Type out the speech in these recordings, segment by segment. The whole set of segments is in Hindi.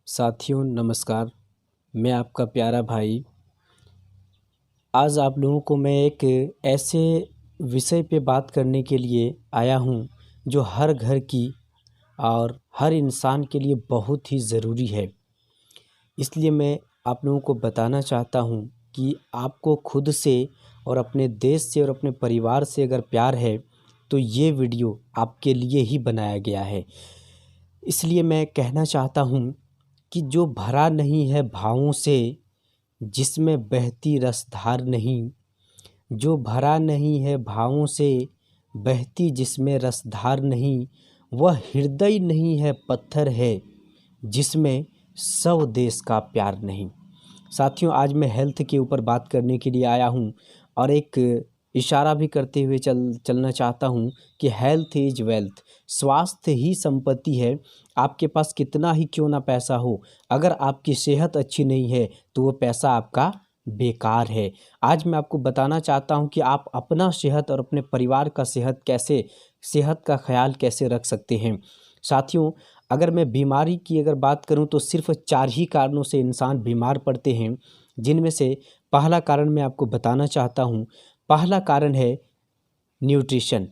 साथियों नमस्कार। मैं आपका प्यारा भाई आज आप लोगों को मैं एक ऐसे विषय पे बात करने के लिए आया हूँ जो हर घर की और हर इंसान के लिए बहुत ही ज़रूरी है। इसलिए मैं आप लोगों को बताना चाहता हूँ कि आपको खुद से और अपने देश से और अपने परिवार से अगर प्यार है तो ये वीडियो आपके लिए ही बनाया गया है। इसलिए मैं कहना चाहता हूँ कि जो भरा नहीं है भावों से, जिसमें बहती रसधार नहीं, जो भरा नहीं है भावों से, बहती जिसमें रसधार नहीं, वह हृदय नहीं है पत्थर है, जिसमें सौ देश का प्यार नहीं। साथियों आज मैं हेल्थ के ऊपर बात करने के लिए आया हूँ और एक इशारा भी करते हुए चलना चाहता हूँ कि हेल्थ इज़ वेल्थ, स्वास्थ्य ही संपत्ति है। आपके पास कितना ही क्यों ना पैसा हो, अगर आपकी सेहत अच्छी नहीं है तो वो पैसा आपका बेकार है। आज मैं आपको बताना चाहता हूँ कि आप अपना सेहत और अपने परिवार का सेहत का ख्याल कैसे रख सकते हैं। साथियों अगर मैं बीमारी की बात करूं तो सिर्फ 4 ही कारणों से इंसान बीमार पड़ते हैं, जिनमें से पहला कारण मैं आपको बताना चाहता हूं। पहला कारण है न्यूट्रिशन।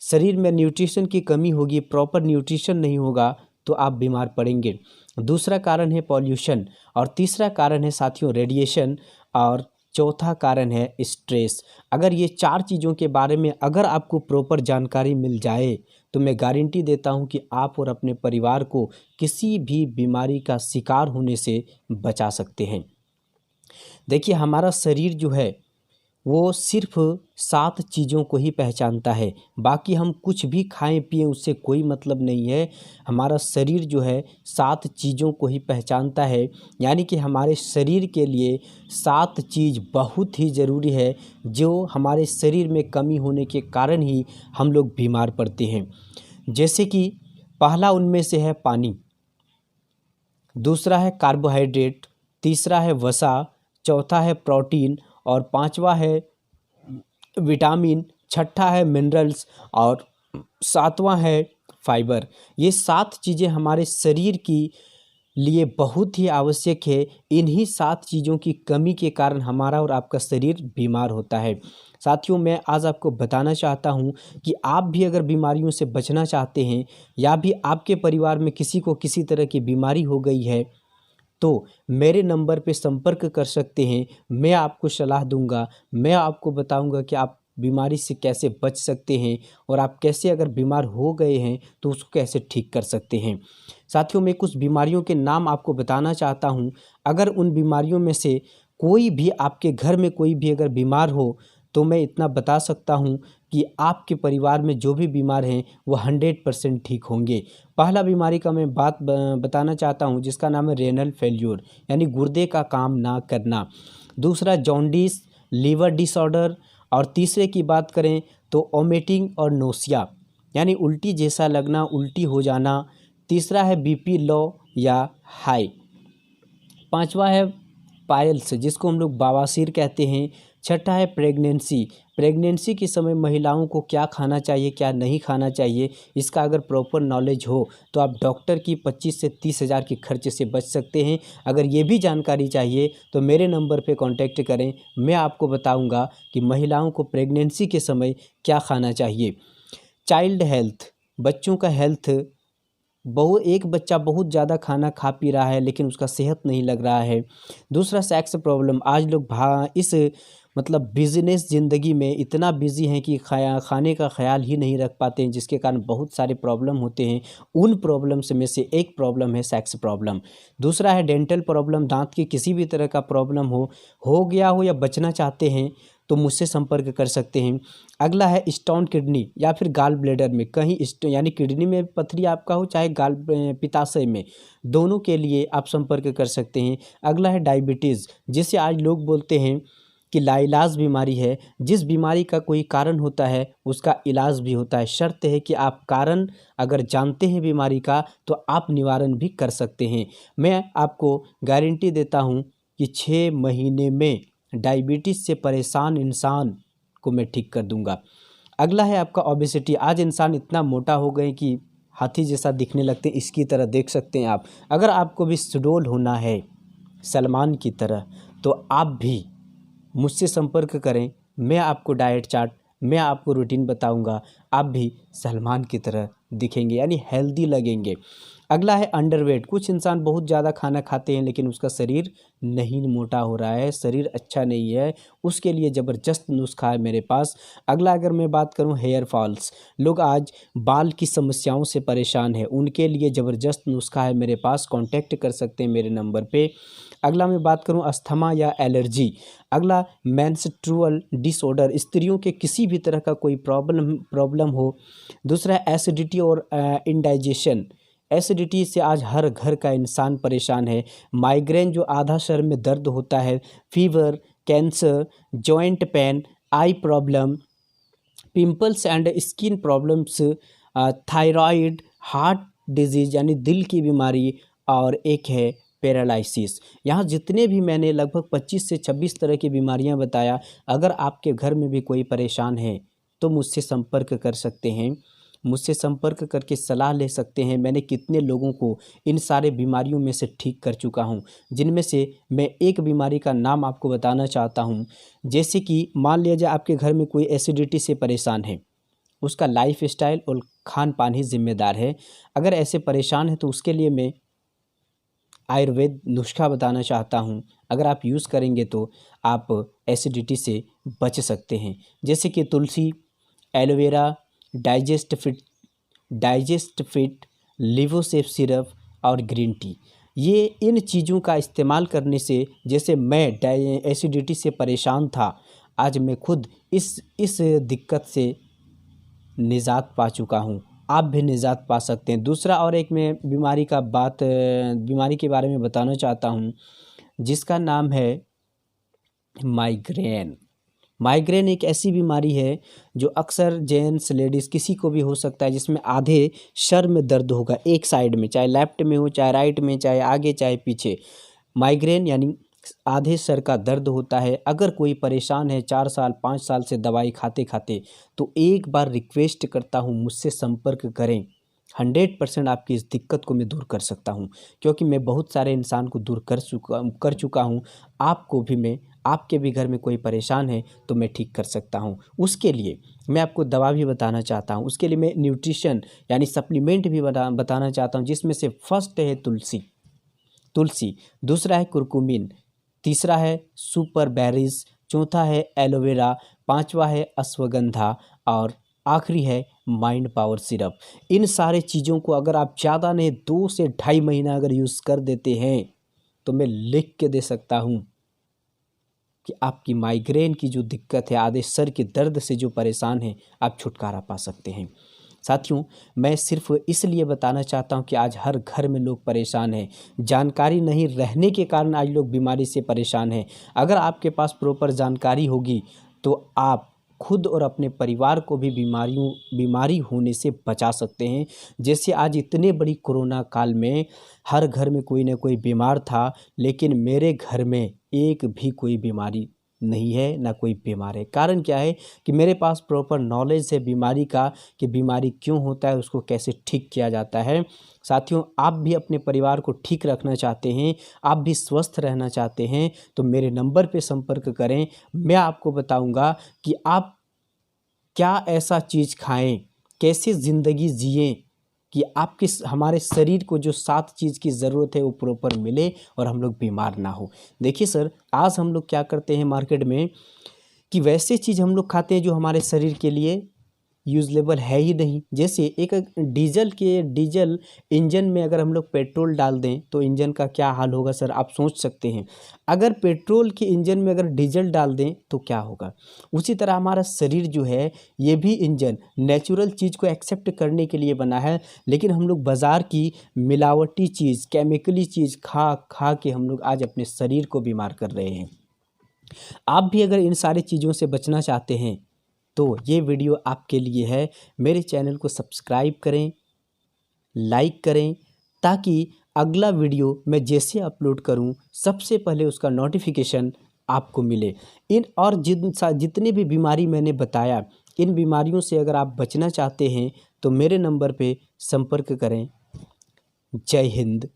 शरीर में न्यूट्रिशन की कमी होगी, प्रॉपर न्यूट्रिशन नहीं होगा तो आप बीमार पड़ेंगे। दूसरा कारण है पॉल्यूशन और तीसरा कारण है साथियों रेडिएशन और चौथा कारण है स्ट्रेस। अगर ये 4 चीज़ों के बारे में अगर आपको प्रॉपर जानकारी मिल जाए तो मैं गारंटी देता हूँ कि आप और अपने परिवार को किसी भी बीमारी का शिकार होने से बचा सकते हैं। देखिए हमारा शरीर जो है वो सिर्फ 7 चीज़ों को ही पहचानता है, बाकी हम कुछ भी खाएं पिएं उससे कोई मतलब नहीं है। हमारा शरीर जो है 7 चीज़ों को ही पहचानता है, यानी कि हमारे शरीर के लिए 7 चीज़ बहुत ही ज़रूरी है, जो हमारे शरीर में कमी होने के कारण ही हम लोग बीमार पड़ते हैं। जैसे कि पहला उनमें से है पानी, दूसरा है कार्बोहाइड्रेट, तीसरा है वसा, चौथा है प्रोटीन और पांचवा है विटामिन, छठा है मिनरल्स और सातवां है फाइबर। ये 7 चीज़ें हमारे शरीर की लिए बहुत ही आवश्यक है। इन्हीं 7 चीज़ों की कमी के कारण हमारा और आपका शरीर बीमार होता है। साथियों मैं आज आपको बताना चाहता हूँ कि आप भी अगर बीमारियों से बचना चाहते हैं या भी आपके परिवार में किसी को किसी तरह की बीमारी हो गई है तो मेरे नंबर पे संपर्क कर सकते हैं। मैं आपको सलाह दूंगा, मैं आपको बताऊंगा कि आप बीमारी से कैसे बच सकते हैं और आप कैसे अगर बीमार हो गए हैं तो उसको कैसे ठीक कर सकते हैं। साथियों मैं कुछ बीमारियों के नाम आपको बताना चाहता हूं। अगर उन बीमारियों में से कोई भी आपके घर में कोई भी अगर बीमार हो तो मैं इतना बता सकता हूं कि आपके परिवार में जो भी बीमार हैं वो 100% ठीक होंगे। पहला बीमारी का मैं बताना चाहता हूं जिसका नाम है रेनल फेल्यूर, यानी गुर्दे का काम ना करना। दूसरा जॉन्डिस, लीवर डिसऑर्डर और तीसरे की बात करें तो वोमिटिंग और नोसिया, यानी उल्टी जैसा लगना, उल्टी हो जाना। तीसरा है बीपी लो या हाई। पांचवा है पाइल्स जिसको हम लोग बवासीर कहते हैं। छठा है प्रेगनेंसी, प्रेगनेंसी के समय महिलाओं को क्या खाना चाहिए क्या नहीं खाना चाहिए, इसका अगर प्रॉपर नॉलेज हो तो आप डॉक्टर की 25 से 30 हज़ार के खर्चे से बच सकते हैं। अगर ये भी जानकारी चाहिए तो मेरे नंबर पे कांटेक्ट करें, मैं आपको बताऊंगा कि महिलाओं को प्रेगनेंसी के समय क्या खाना चाहिए। चाइल्ड हेल्थ, बच्चों का हेल्थ, एक बच्चा बहुत ज़्यादा खाना खा पी रहा है लेकिन उसका सेहत नहीं लग रहा है। दूसरा सेक्स प्रॉब्लम, आज लोग इस बिज़नेस ज़िंदगी में इतना बिज़ी हैं कि खाने का ख्याल ही नहीं रख पाते हैं, जिसके कारण बहुत सारे प्रॉब्लम होते हैं। उन प्रॉब्लम्स में से एक प्रॉब्लम है सेक्स प्रॉब्लम। दूसरा है डेंटल प्रॉब्लम, दांत की किसी भी तरह का प्रॉब्लम हो गया हो या बचना चाहते हैं तो मुझसे संपर्क कर सकते हैं। अगला है स्टोन किडनी या फिर गाल ब्लेडर में कहीं यानी किडनी में पथरी आपका हो चाहे पित्ताशय में, दोनों के लिए आप संपर्क कर सकते हैं। अगला है डायबिटीज़, जिसे आज लोग बोलते हैं कि लाइलाज बीमारी है। जिस बीमारी का कोई कारण होता है उसका इलाज भी होता है, शर्त है कि आप कारण अगर जानते हैं बीमारी का तो आप निवारण भी कर सकते हैं। मैं आपको गारंटी देता हूँ कि 6 महीने में डायबिटीज़ से परेशान इंसान को मैं ठीक कर दूंगा। अगला है आपका ओबेसिटी। आज इंसान इतना मोटा हो गए कि हाथी जैसा दिखने लगते हैं, इसकी तरह देख सकते हैं आप। अगर आपको भी सुडौल होना है सलमान की तरह, तो आप भी मुझसे संपर्क करें। मैं आपको डाइट चार्ट, मैं आपको रूटीन बताऊंगा, आप भी सलमान की तरह दिखेंगे, यानी हेल्दी लगेंगे। अगला है अंडरवेट। कुछ इंसान बहुत ज़्यादा खाना खाते हैं लेकिन उसका शरीर नहीं मोटा हो रहा है, शरीर अच्छा नहीं है, उसके लिए ज़बरदस्त नुस्खा है मेरे पास। अगला अगर मैं बात करूं हेयर फॉल्स, लोग आज बाल की समस्याओं से परेशान हैं, उनके लिए ज़बरदस्त नुस्खा है मेरे पास, कांटेक्ट कर सकते हैं मेरे नंबर पे। अगला मैं बात करूं अस्थमा या एलर्जी। अगला मेंस्ट्रुअल डिसऑर्डर, स्त्रियों के किसी भी तरह का कोई प्रॉब्लम हो। दूसरा एसिडिटी और इंडाइजेशन। एसिडिटी से आज हर घर का इंसान परेशान है। माइग्रेन जो आधा सर में दर्द होता है, fever, cancer, joint pain, I problem, pimples and skin problems, thyroid, heart disease यानी दिल की बीमारी, और एक है पैरालिसिस। यहाँ जितने भी मैंने लगभग 25 से 26 तरह की बीमारियाँ बताया, अगर आपके घर में भी कोई परेशान है तो मुझसे संपर्क कर सकते हैं, मुझसे संपर्क करके सलाह ले सकते हैं। मैंने कितने लोगों को इन सारे बीमारियों में से ठीक कर चुका हूँ, जिनमें से मैं एक बीमारी का नाम आपको बताना चाहता हूँ। जैसे कि मान लीजिए आपके घर में कोई एसिडिटी से परेशान है, उसका लाइफ स्टाइल और खान पान ही जिम्मेदार है। अगर ऐसे परेशान है तो उसके लिए मैं आयुर्वेद नुस्खा बताना चाहता हूँ। अगर आप यूज़ करेंगे तो आप एसिडिटी से बच सकते हैं। जैसे कि तुलसी, एलोवेरा, डाइजेस्ट फिट, लिवोसेफ सिरप और ग्रीन टी। ये इन चीज़ों का इस्तेमाल करने से, जैसे मैं एसिडिटी से परेशान था, आज मैं खुद इस दिक्कत से निजात पा चुका हूँ। आप भी निजात पा सकते हैं। दूसरा और एक मैं बीमारी के बारे में बताना चाहता हूँ, जिसका नाम है माइग्रेन। माइग्रेन एक ऐसी बीमारी है जो अक्सर जेंट्स, लेडीज़ किसी को भी हो सकता है, जिसमें आधे सर में दर्द होगा, एक साइड में, चाहे लेफ्ट में हो, चाहे राइट में, चाहे आगे, चाहे पीछे। माइग्रेन यानी आधे सर का दर्द होता है। अगर कोई परेशान है 4 साल 5 साल से दवाई खाते खाते, तो एक बार रिक्वेस्ट करता हूँ मुझसे संपर्क करें। 100% आपकी इस दिक्कत को मैं दूर कर सकता हूँ, क्योंकि मैं बहुत सारे इंसान को दूर कर चुका हूँ। आपको भी मैं, आपके भी घर में कोई परेशान है तो मैं ठीक कर सकता हूँ। उसके लिए मैं आपको दवा भी बताना चाहता हूँ। उसके लिए मैं न्यूट्रिशन यानी सप्लीमेंट भी बताना चाहता हूँ, जिसमें से फर्स्ट है तुलसी, दूसरा है कुरकुमिन, तीसरा है सुपर बेरीज, चौथा है एलोवेरा, पांचवा है अश्वगंधा और आखिरी है माइंड पावर सिरप। इन सारे चीज़ों को अगर आप ज़्यादा नहीं 2 से 2.5 महीना अगर यूज़ कर देते हैं तो मैं लिख के दे सकता हूँ कि आपकी माइग्रेन की जो दिक्कत है, आधे सर के दर्द से जो परेशान हैं, आप छुटकारा पा सकते हैं। साथियों, मैं सिर्फ इसलिए बताना चाहता हूं कि आज हर घर में लोग परेशान हैं। जानकारी नहीं रहने के कारण आज लोग बीमारी से परेशान हैं। अगर आपके पास प्रॉपर जानकारी होगी तो आप खुद और अपने परिवार को भी बीमारी होने से बचा सकते हैं। जैसे आज इतने बड़ी कोरोना काल में हर घर में कोई ना कोई बीमार था, लेकिन मेरे घर में एक भी कोई बीमारी नहीं है, ना कोई बीमार है। कारण क्या है कि मेरे पास प्रॉपर नॉलेज है बीमारी का, कि बीमारी क्यों होता है, उसको कैसे ठीक किया जाता है। साथियों, आप भी अपने परिवार को ठीक रखना चाहते हैं, आप भी स्वस्थ रहना चाहते हैं, तो मेरे नंबर पे संपर्क करें। मैं आपको बताऊंगा कि आप क्या ऐसा चीज़ खाएं, कैसे ज़िंदगी जिएं कि आपके हमारे शरीर को जो 7 चीज़ की ज़रूरत है वो प्रॉपर मिले और हम लोग बीमार ना हो। देखिए सर, आज हम लोग क्या करते हैं मार्केट में कि वैसे चीज़ हम लोग खाते हैं जो हमारे शरीर के लिए यूज़लेबल है ही नहीं। जैसे एक डीजल इंजन में अगर हम लोग पेट्रोल डाल दें तो इंजन का क्या हाल होगा सर, आप सोच सकते हैं। अगर पेट्रोल के इंजन में अगर डीजल डाल दें तो क्या होगा। उसी तरह हमारा शरीर जो है, ये भी इंजन नेचुरल चीज़ को एक्सेप्ट करने के लिए बना है, लेकिन हम लोग बाज़ार की मिलावटी चीज़, केमिकली चीज़ खा खा के हम लोग आज अपने शरीर को बीमार कर रहे हैं। आप भी अगर इन सारी चीज़ों से बचना चाहते हैं तो ये वीडियो आपके लिए है। मेरे चैनल को सब्सक्राइब करें, लाइक करें, ताकि अगला वीडियो मैं जैसे अपलोड करूं सबसे पहले उसका नोटिफिकेशन आपको मिले। इन और जितने भी बीमारी मैंने बताया, इन बीमारियों से अगर आप बचना चाहते हैं तो मेरे नंबर पे संपर्क करें। जय हिंद।